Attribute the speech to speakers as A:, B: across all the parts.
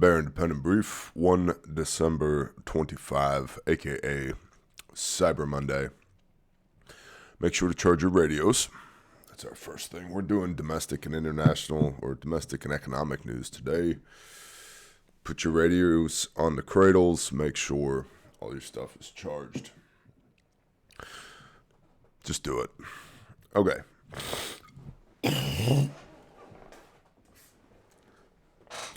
A: Bear Independent Brief, 1 December 25, aka Cyber Monday. Make sure to charge your radios. That's our first thing. We're doing domestic and international, or domestic and economic news today. Put your radios on the cradles. Make sure all your stuff is charged. Just do it. Okay.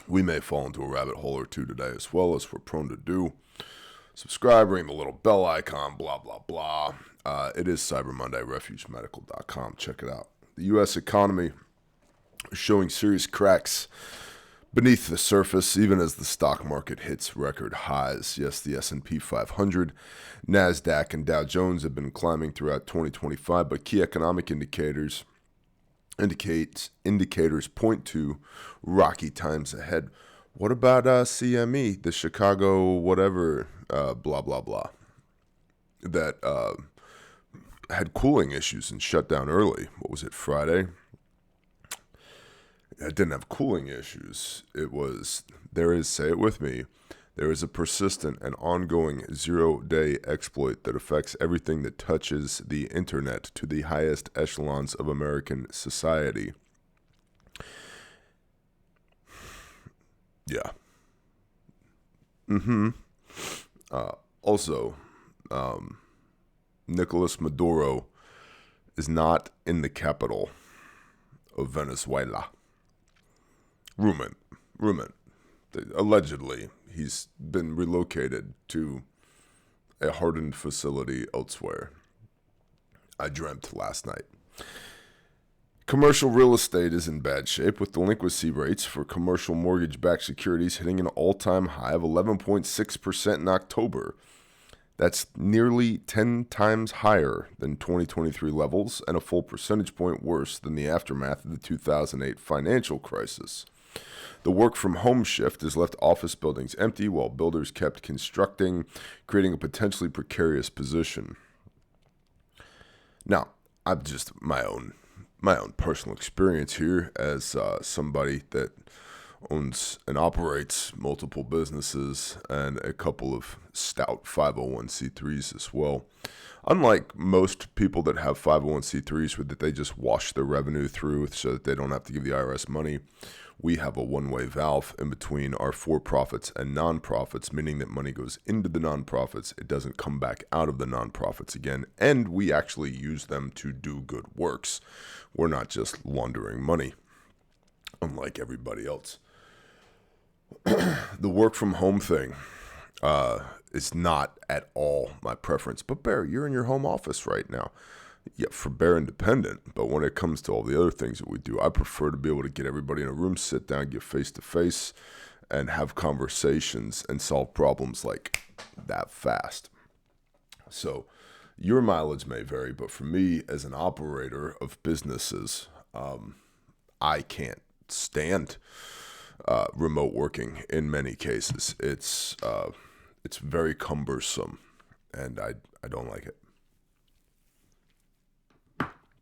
A: We may fall into a rabbit hole or two today, as well as we're prone to do. Subscribe, ring the little bell icon, blah, blah, blah. It is Cyber Monday, refugemedical.com. Check it out. The U.S. economy is showing serious cracks beneath the surface, even as the stock market hits record highs. Yes, the S&P 500, NASDAQ, and Dow Jones have been climbing throughout 2025, but key economic indicators point to rocky times ahead. What about CME, the Chicago whatever, blah, blah, blah, that had cooling issues and shut down early? What was it, Friday? It didn't have cooling issues. Say it with me, there is a persistent and ongoing zero-day exploit that affects everything that touches the internet to the highest echelons of American society. Yeah. Also, Nicolas Maduro is not in the capital of Venezuela. Rumored. Allegedly, he's been relocated to a hardened facility elsewhere. I dreamt last night. Commercial real estate is in bad shape, with delinquency rates for commercial mortgage-backed securities hitting an all-time high of 11.6% in October. That's nearly 10 times higher than 2023 levels and a full percentage point worse than the aftermath of the 2008 financial crisis. The work-from-home shift has left office buildings empty while builders kept constructing, creating a potentially precarious position. Now, I'm just my own personal experience here as somebody that owns and operates multiple businesses and a couple of stout 501c3s as well. Unlike most people that have 501c3s where that they just wash their revenue through so that they don't have to give the IRS money, we have a one-way valve in between our for-profits and nonprofits, meaning that money goes into the nonprofits, it doesn't come back out of the nonprofits again, and we actually use them to do good works. We're not just laundering money, unlike everybody else. The work-from-home thing is not at all my preference. But Bear, you're in your home office right now. Yeah, for Bear Independent, but when it comes to all the other things that we do, I prefer to be able to get everybody in a room, sit down, get face-to-face, and have conversations and solve problems like that fast. So your mileage may vary, but for me, as an operator of businesses, I can't stand remote working in many cases. It's very cumbersome, and I don't like it.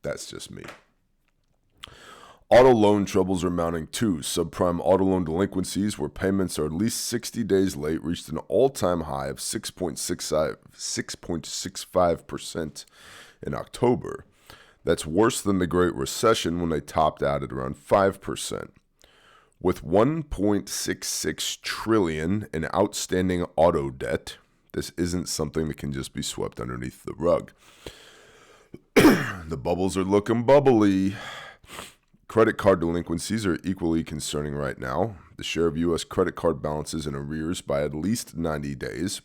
A: That's just me. Auto loan troubles are mounting too. Subprime auto loan delinquencies, where payments are at least 60 days late, reached an all-time high of 6.65% in October. That's worse than the Great Recession when they topped out at around 5%. With $1.66 trillion in outstanding auto debt, this isn't something that can just be swept underneath the rug. The bubbles are looking bubbly. Credit card delinquencies are equally concerning right now. The share of U.S. credit card balances in arrears by at least 90 days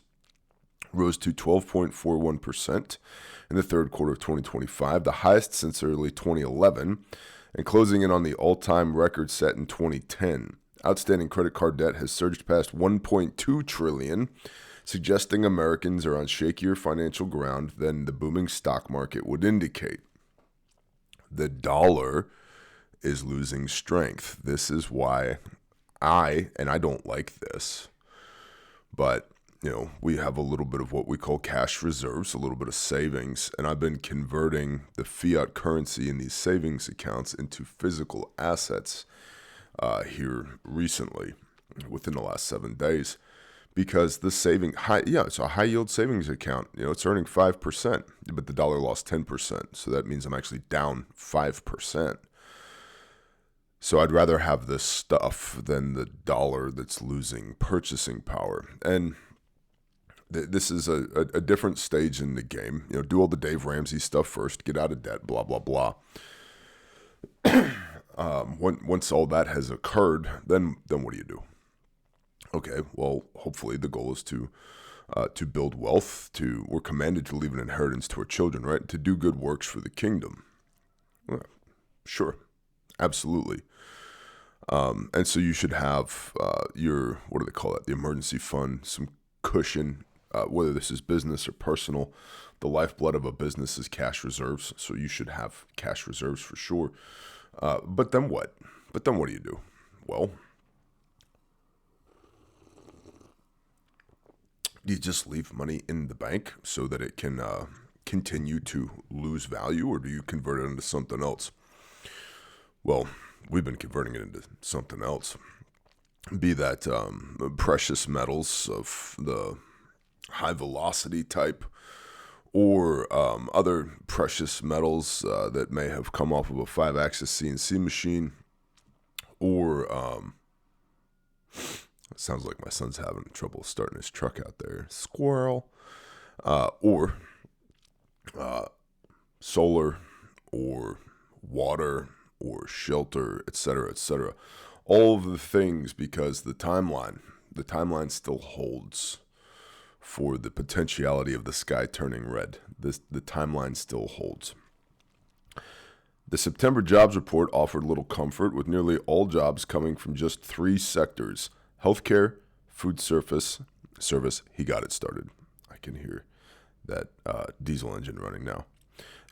A: rose to 12.41% in the third quarter of 2025, the highest since early 2011, and closing in on the all-time record set in 2010. Outstanding credit card debt has surged past $1.2 trillion, suggesting Americans are on shakier financial ground than the booming stock market would indicate. The dollar is losing strength. This is why I don't like this, but we have a little bit of what we call cash reserves, a little bit of savings, and I've been converting the fiat currency in these savings accounts into physical assets here recently. within the last 7 days, because the it's a high yield savings account. It's earning 5%, but the dollar lost 10%. So that means I'm actually down 5%. So I'd rather have this stuff than the dollar that's losing purchasing power. And this is a different stage in the game. Do all the Dave Ramsey stuff first, get out of debt, blah, blah, blah. Once all that has occurred, then what do you do? Okay, well, hopefully the goal is to build wealth. We're commanded to leave an inheritance to our children, right? To do good works for the kingdom. Well, sure, absolutely. And so you should have your, what do they call it? The emergency fund, some cushion, whether this is business or personal. The lifeblood of a business is cash reserves. So you should have cash reserves for sure. But then what? What do you do? Well, you just leave money in the bank so that it can continue to lose value, or do you convert it into something else? Well, we've been converting it into something else. Be that precious metals of the high velocity type, or other precious metals that may have come off of a 5-axis CNC machine, or it sounds like my son's having trouble starting his truck out there. Squirrel. Or solar, or water, or shelter, etc., etc. All of the things, because the timeline still holds for the potentiality of the sky turning red. The timeline still holds. The September jobs report offered little comfort, with nearly all jobs coming from just 3 sectors: healthcare, food service. He got it started. I can hear that diesel engine running now.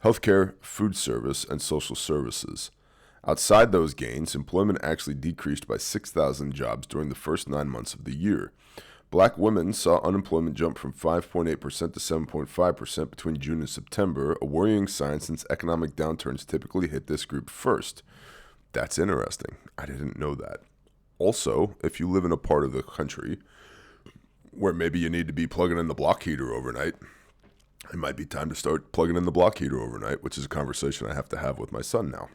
A: Healthcare, food service, and social services. Outside those gains, employment actually decreased by 6,000 jobs during the first 9 months of the year. Black women saw unemployment jump from 5.8% to 7.5% between June and September, a worrying sign since economic downturns typically hit this group first. That's interesting. I didn't know that. Also, if you live in a part of the country where maybe you need to be plugging in the block heater overnight, it might be time to start plugging in the block heater overnight, which is a conversation I have to have with my son now.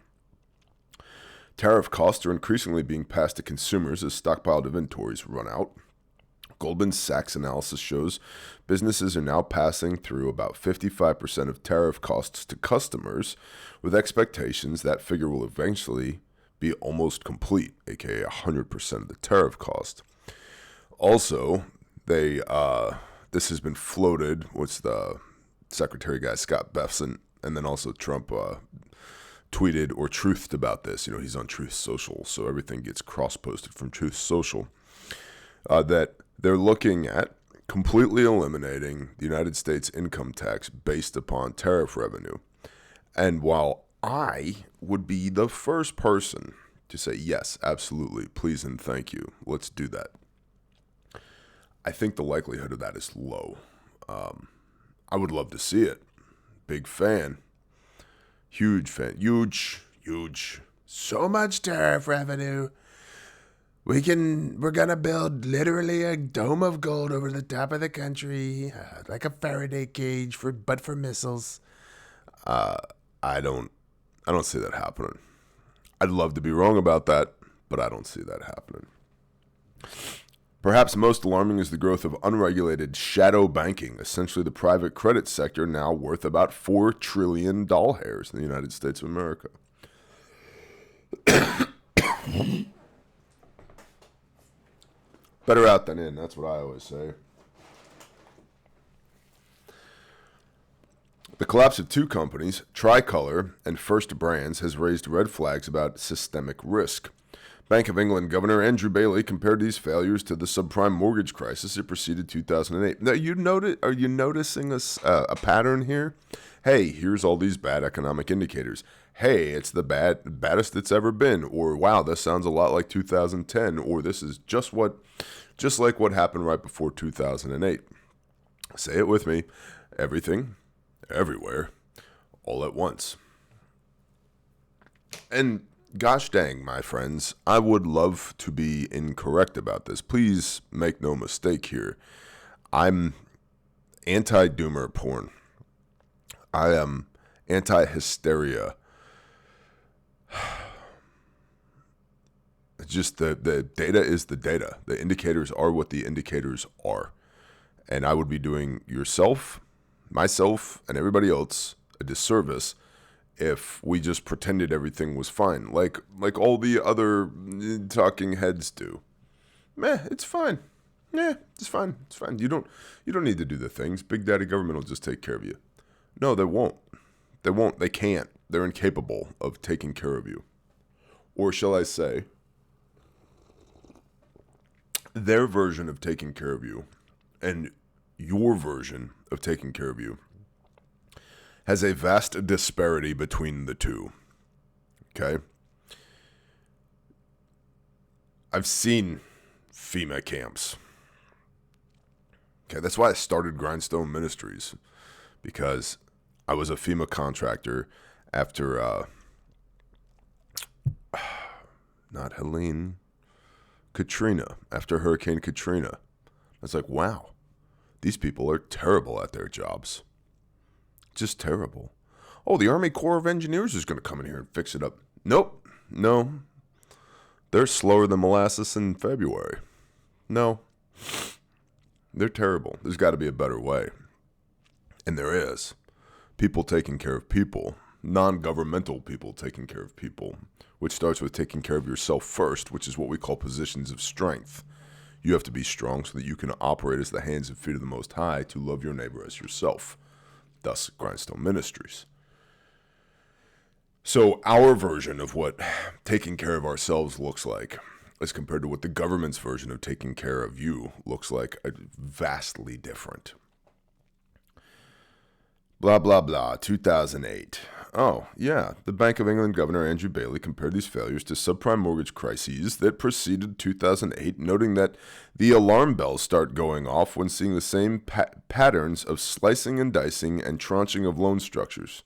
A: Tariff costs are increasingly being passed to consumers as stockpiled inventories run out. Goldman Sachs analysis shows businesses are now passing through about 55% of tariff costs to customers, with expectations that figure will eventually be almost complete, aka 100% of the tariff cost. Also, this has been floated. What's the Secretary guy, Scott Bessent, and then also Trump tweeted or truthed about this. He's on Truth Social, so everything gets cross-posted from Truth Social. That they're looking at completely eliminating the United States income tax based upon tariff revenue. And while I would be the first person to say, yes, absolutely, please and thank you, let's do that, I think the likelihood of that is low. I would love to see it. Big fan. Huge fan. Huge. So much tariff revenue. We're gonna build literally a dome of gold over the top of the country, like a Faraday cage for missiles. I don't see that happening. I'd love to be wrong about that, but I don't see that happening. Perhaps most alarming is the growth of unregulated shadow banking, essentially the private credit sector now worth about $4 trillion doll hairs in the United States of America. Better out than in, that's what I always say. The collapse of 2 companies, Tricolor and First Brands, has raised red flags about systemic risk. Bank of England Governor Andrew Bailey compared these failures to the subprime mortgage crisis that preceded 2008. Now, are you noticing a pattern here? Hey, here's all these bad economic indicators. Hey, it's the baddest it's ever been. Or, wow, this sounds a lot like 2010. Or this is just like what happened right before 2008. Say it with me. Everything, everywhere, all at once. And gosh dang, my friends, I would love to be incorrect about this. Please make no mistake here. I'm anti-doomer porn. I am anti-hysteria. It's just the data is the data. The indicators are what the indicators are. And I would be doing yourself, myself, and everybody else a disservice if we just pretended everything was fine, like all the other talking heads do. It's fine. Yeah, it's fine. It's fine. You don't need to do the things. Big Daddy Government will just take care of you. No, they won't. They won't. They can't. They're incapable of taking care of you. Or shall I say, their version of taking care of you and your version of taking care of you has a vast disparity between the two. Okay? I've seen FEMA camps. Okay, that's why I started Grindstone Ministries, because I was a FEMA contractor after, not Helene, Katrina, after Hurricane Katrina. I was like, wow, these people are terrible at their jobs. Just terrible. Oh, the Army Corps of Engineers is going to come in here and fix it up. Nope. No. They're slower than molasses in February. No. They're terrible. There's got to be a better way. And there is. People taking care of people. Non-governmental people taking care of people. Which starts with taking care of yourself first, which is what we call positions of strength. You have to be strong so that you can operate as the hands and feet of the Most High to love your neighbor as yourself. Thus, Grindstone Ministries. So our version of what taking care of ourselves looks like as compared to what the government's version of taking care of you looks like, vastly different. Blah, blah, blah, 2008. Oh, yeah, the Bank of England Governor Andrew Bailey compared these failures to subprime mortgage crises that preceded 2008, noting that the alarm bells start going off when seeing the same patterns of slicing and dicing and tranching of loan structures.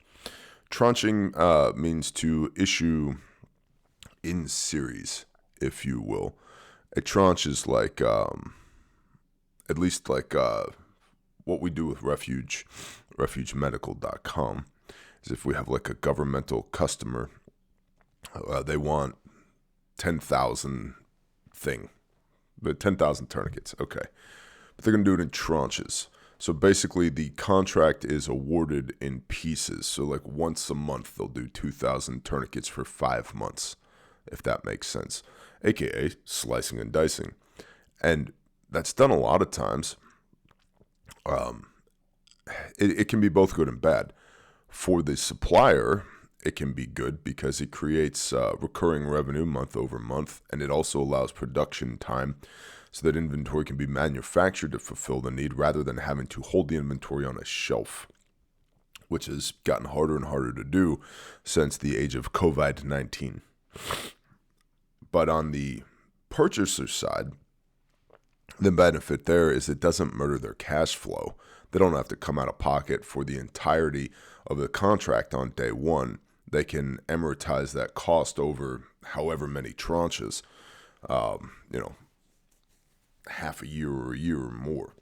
A: Tranching means to issue in series, if you will. A tranche is like, at least like what we do with refugemedical.com. Is if we have like a governmental customer, they want 10,000 tourniquets, okay. But they're going to do it in tranches. So basically the contract is awarded in pieces. So like once a month, they'll do 2,000 tourniquets for 5 months, if that makes sense, aka slicing and dicing. And that's done a lot of times. It can be both good and bad. For the supplier, it can be good because it creates recurring revenue month over month, and it also allows production time so that inventory can be manufactured to fulfill the need rather than having to hold the inventory on a shelf, which has gotten harder and harder to do since the age of COVID-19. But on the purchaser side, the benefit there is it doesn't murder their cash flow. They don't have to come out of pocket for the entirety of the contract on day one. They can amortize that cost over however many tranches, half a year or a year or more.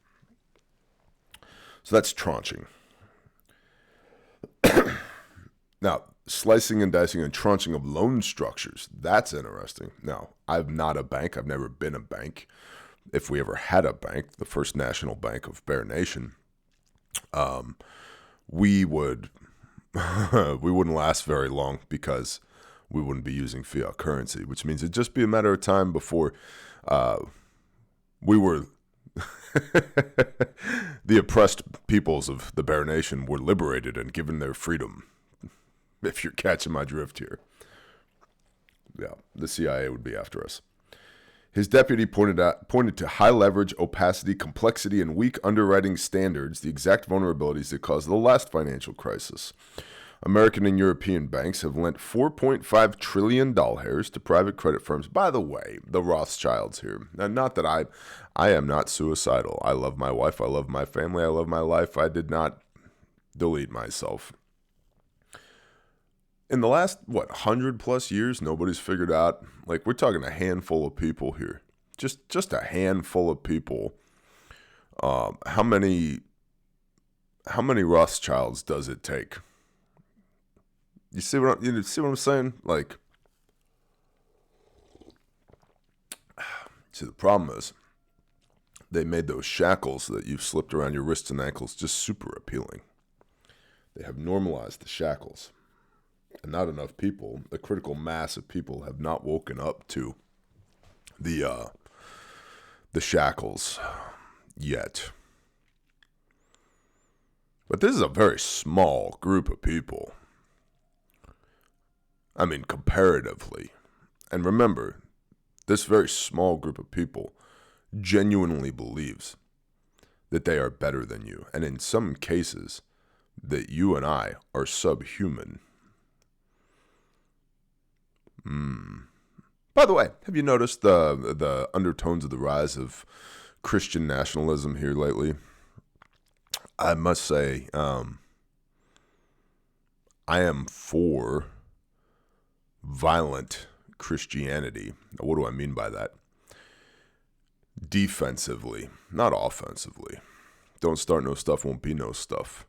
A: So that's tranching. Now, slicing and dicing and tranching of loan structures, that's interesting. Now, I'm not a bank. I've never been a bank. If we ever had a bank, the First National Bank of Bear Nation, we wouldn't last very long because we wouldn't be using fiat currency, which means it'd just be a matter of time before we were the oppressed peoples of the Bear Nation were liberated and given their freedom, if you're catching my drift here. Yeah, the CIA would be after us. His deputy pointed to high leverage, opacity, complexity, and weak underwriting standards, the exact vulnerabilities that caused the last financial crisis. American and European banks have lent $4.5 trillion to private credit firms. By the way, the Rothschilds here. Now, not that I am not suicidal. I love my wife. I love my family. I love my life. I did not delete myself. in the last, 100+ years, nobody's figured out, like, we're talking a handful of people here. Just a handful of people. How many Rothschilds does it take? You see what I'm saying? Like, see, the problem is they made those shackles that you've slipped around your wrists and ankles just super appealing. They have normalized the shackles. And not enough people, a critical mass of people, have not woken up to the shackles yet. But this is a very small group of people. I mean, comparatively. And remember, this very small group of people genuinely believes that they are better than you. And in some cases, that you and I are subhuman. By the way, have you noticed the undertones of the rise of Christian nationalism here lately? I must say, I am for violent Christianity. Now, what do I mean by that? Defensively, not offensively. Don't start no stuff, won't be no stuff.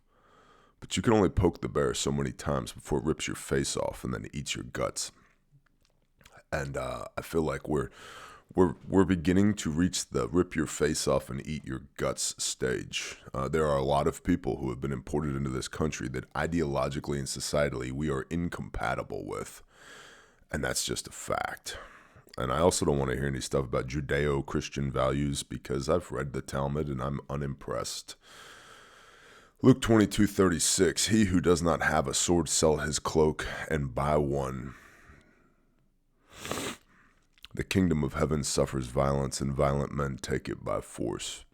A: But you can only poke the bear so many times before it rips your face off and then eats your guts. And I feel like we're beginning to reach the rip your face off and eat your guts stage. There are a lot of people who have been imported into this country that ideologically and societally we are incompatible with. And that's just a fact. And I also don't want to hear any stuff about Judeo-Christian values because I've read the Talmud and I'm unimpressed. Luke 22:36, he who does not have a sword sell his cloak and buy one. The kingdom of heaven suffers violence, and violent men take it by force.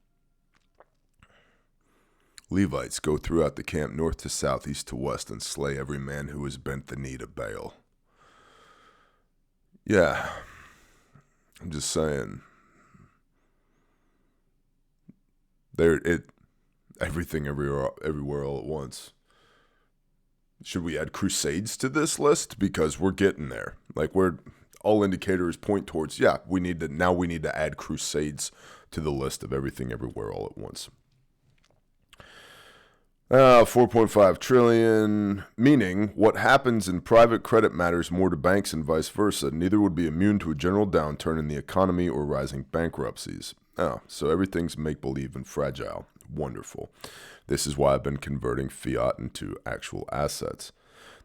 A: Levites go throughout the camp north to south, east to west, and slay every man who has bent the knee to Baal. Yeah, I'm just saying. Everything everywhere all at once. Should we add crusades to this list? Because we're getting there. Like, all indicators point towards, we need to add crusades to the list of everything everywhere all at once. 4.5 trillion, meaning what happens in private credit matters more to banks and vice versa. Neither would be immune to a general downturn in the economy or rising bankruptcies. So everything's make-believe and fragile. Wonderful. This is why I've been converting fiat into actual assets.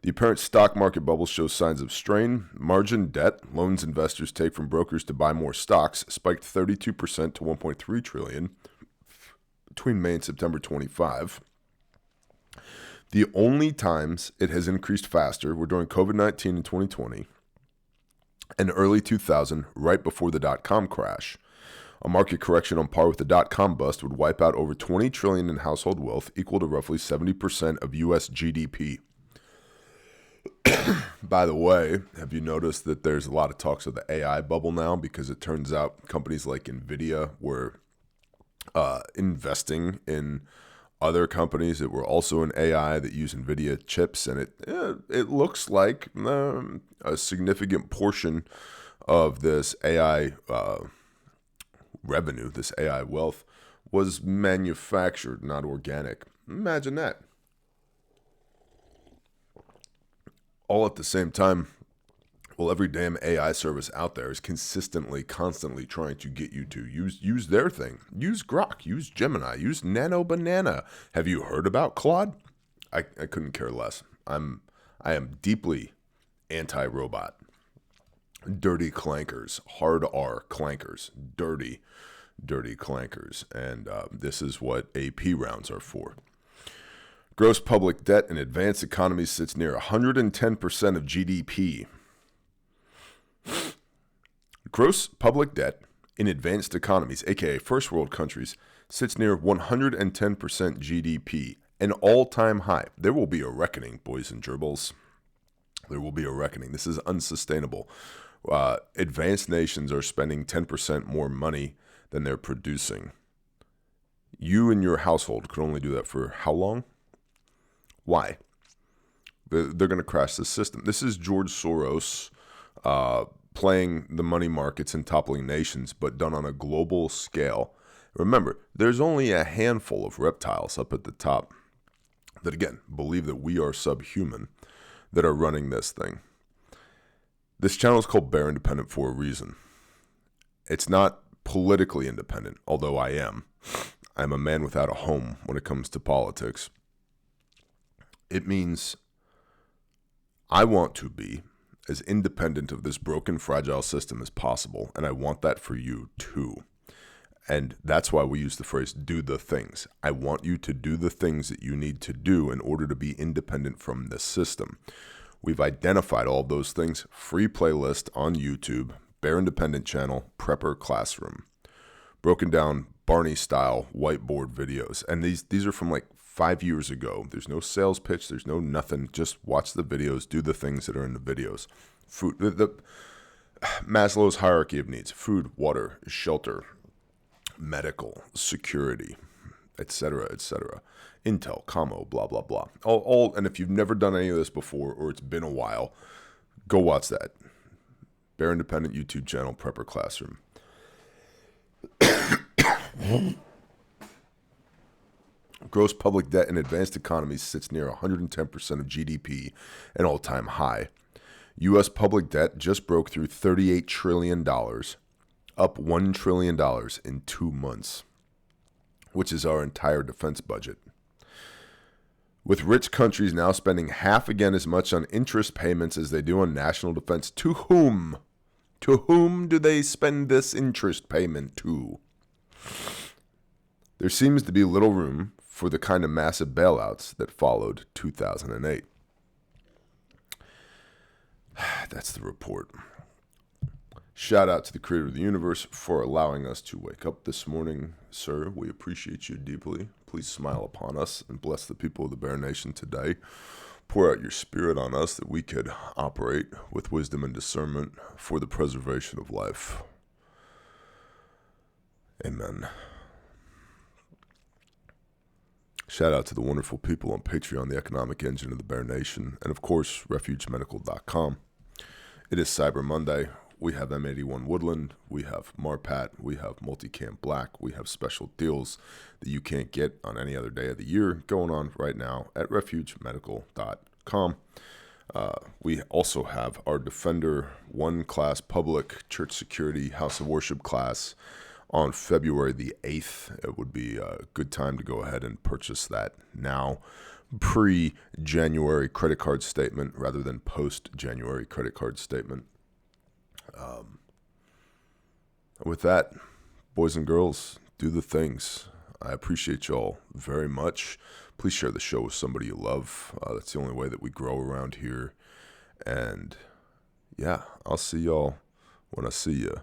A: The apparent stock market bubble shows signs of strain. Margin debt, loans investors take from brokers to buy more stocks, spiked 32% to 1.3 trillion between May and September 25. The only times it has increased faster were during COVID-19 in 2020 and early 2000, right before the dot-com crash. A market correction on par with the dot-com bust would wipe out over $20 trillion in household wealth, equal to roughly 70% of U.S. GDP. By the way, have you noticed that there's a lot of talks of the AI bubble now? Because it turns out companies like NVIDIA were investing in other companies that were also in AI that use NVIDIA chips, and it looks like a significant portion of this AI revenue, this AI wealth, was manufactured, not organic. Imagine that. All at the same time, well, every damn AI service out there is constantly, constantly trying to get you to use their thing. Use Grok, use Gemini, use Nano Banana. Have you heard about Claude? I couldn't care less. I am deeply anti-robot. Dirty clankers, hard R clankers, dirty clankers. And this is what AP rounds are for. Gross public debt in advanced economies sits near 110% of GDP. Gross public debt in advanced economies, aka first world countries, sits near 110% GDP, an all-time high. There will be a reckoning, boys and gerbils. There will be a reckoning. This is unsustainable. Advanced nations are spending 10% more money than they're producing. You and your household could only do that for how long? Why? They're going to crash the system. This is George Soros playing the money markets and toppling nations, but done on a global scale. Remember, there's only a handful of reptiles up at the top that, again, believe that we are subhuman that are running this thing. This channel is called Bear Independent for a reason. It's not politically independent, although I am. I'm a man without a home when it comes to politics. It means I want to be as independent of this broken, fragile system as possible, and I want that for you too. And that's why we use the phrase, do the things. I want you to do the things that you need to do in order to be independent from this system. We've identified all of those things. Free playlist on YouTube, Bear Independent channel, Prepper Classroom. Broken down Barney-style whiteboard videos. And these are from like 5 years ago. There's no sales pitch. There's no nothing. Just watch the videos. Do the things that are in the videos. Food, the Maslow's hierarchy of needs. Food, water, shelter, medical, security, etc., etc. Intel, commo, blah, blah, blah. And if you've never done any of this before or it's been a while, go watch that. Bear Independent YouTube channel, Prepper Classroom. Gross public debt in advanced economies sits near 110% of GDP, an all-time high. U.S. public debt just broke through $38 trillion, up $1 trillion in 2 months, which is our entire defense budget. With rich countries now spending half again as much on interest payments as they do on national defense, to whom? To whom do they spend this interest payment to? There seems to be little room for the kind of massive bailouts that followed 2008. That's the report. Shout out to the creator of the universe for allowing us to wake up this morning. Sir, we appreciate you deeply. Please smile upon us and bless the people of the Bear Nation today. Pour out your spirit on us that we could operate with wisdom and discernment for the preservation of life. Amen. Shout out to the wonderful people on Patreon, the economic engine of the Bear Nation, and of course, refugemedical.com. It is Cyber Monday. We have M81 Woodland, we have Marpat, we have Multicam Black, we have special deals that you can't get on any other day of the year going on right now at refugemedical.com. We also have our Defender 1 class public church security house of worship class on February the 8th. It would be a good time to go ahead and purchase that now. Pre-January credit card statement rather than post-January credit card statement. With that, boys and girls, do the things. I appreciate y'all very much. Please share the show with somebody you love. That's the only way that we grow around here. And yeah, I'll see y'all when I see you.